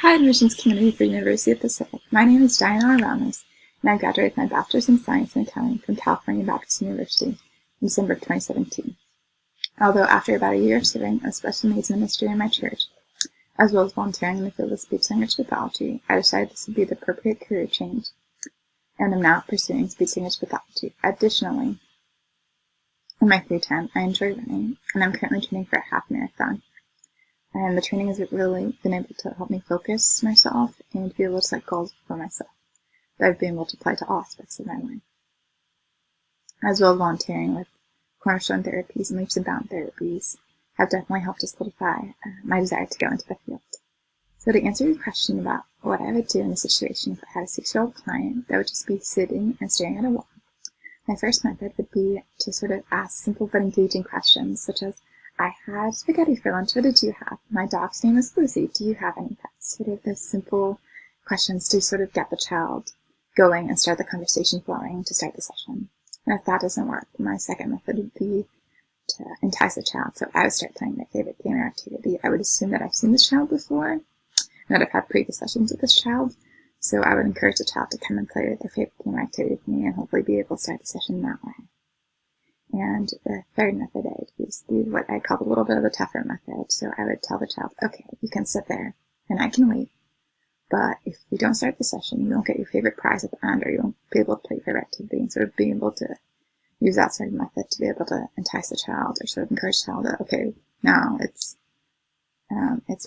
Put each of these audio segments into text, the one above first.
Hi, Admissions Committee for University of the Pacific. My name is Dayanara Ramos, and I graduated with my Bachelor's in Science and Accounting from California Baptist University in December 2017. Although after about a year of serving as special needs ministry in my church, as well as volunteering in the field of speech language pathology, I decided this would be the appropriate career change, and am now pursuing speech language pathology. Additionally, in my free time, I enjoy running, and I'm currently training for a half marathon. And the training has really been able to help me focus myself and be able to set goals for myself that I've been able to apply to all aspects of my life. As well as volunteering with cornerstone therapies and leaps and bound therapies have definitely helped to solidify my desire to go into the field. So to answer your question about what I would do in a situation if I had a 6-year-old client that would just be sitting and staring at a wall, my first method would be to sort of ask simple but engaging questions such as, I had spaghetti for lunch. What did you have? My dog's name is Lucy. Do you have any pets? Sort of those simple questions to sort of get the child going and start the conversation flowing to start the session. And if that doesn't work, my second method would be to entice the child. So I would start playing their favorite game or activity. I would assume that I've seen this child before and that I've had previous sessions with this child. So I would encourage the child to come and play with their favorite game or activity with me and hopefully be able to start the session that way. And the third method I would use would be what I call a little bit of the tougher method. So I would tell the child, okay, you can sit there and I can wait, but if we don't start the session, you won't get your favorite prize at the end, or you won't be able to play your favorite activity, and sort of being able to use that sort of method to be able to entice the child or sort of encourage the child that, okay, now it's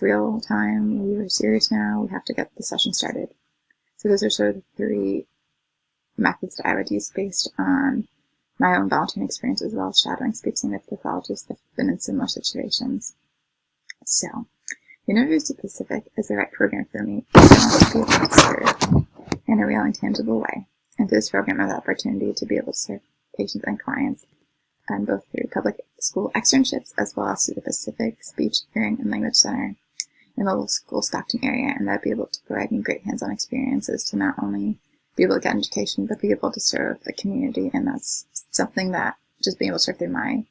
real time, we are serious now, we have to get the session started. So those are sort of the three methods that I would use based on my own volunteering experience as well as shadowing speech language pathologists that have been in similar situations. So, University of the Pacific is the right program for me if I want to be able to serve in a real and tangible way. And through this program, I have the opportunity to be able to serve patients and clients both through public school externships as well as through the Pacific Speech, Hearing, and Language Center in the local school Stockton area, and that would be able to provide me great hands-on experiences to not only be able to get an education, but be able to serve the community. And that's something that just being able to serve through my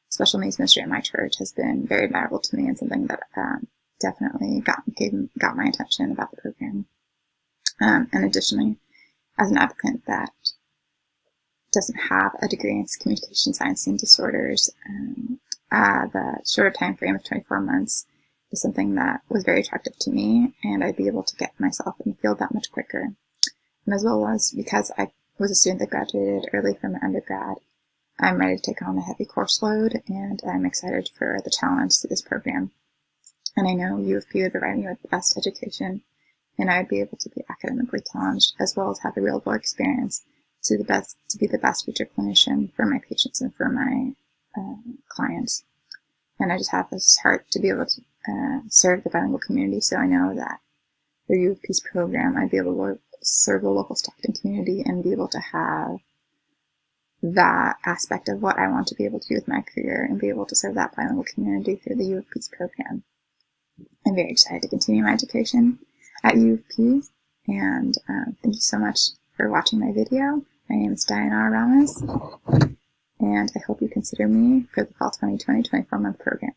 special needs ministry at my church has been very admirable to me, and something that definitely got my attention about the program. And additionally, as an applicant that doesn't have a degree in communication science and disorders, the shorter time frame of 24 months is something that was very attractive to me, and I'd be able to get myself in the field that much quicker. And as well as because I was a student that graduated early from my undergrad, I'm ready to take on a heavy course load, and I'm excited for the challenge to this program. And I know U of P would provide me with the best education, and I would be able to be academically challenged as well as have a real world experience to be the best future clinician for my patients and for my clients. And I just have this heart to be able to serve the bilingual community, so I know that through U of P's program, I'd be able to serve the local Stockton community and be able to have that aspect of what I want to be able to do with my career and be able to serve that bilingual community through the U of P's program. I'm very excited to continue my education at U of P, and thank you so much for watching my video. My name is Dayanara Ramos, and I hope you consider me for the Fall 2020 24-month program.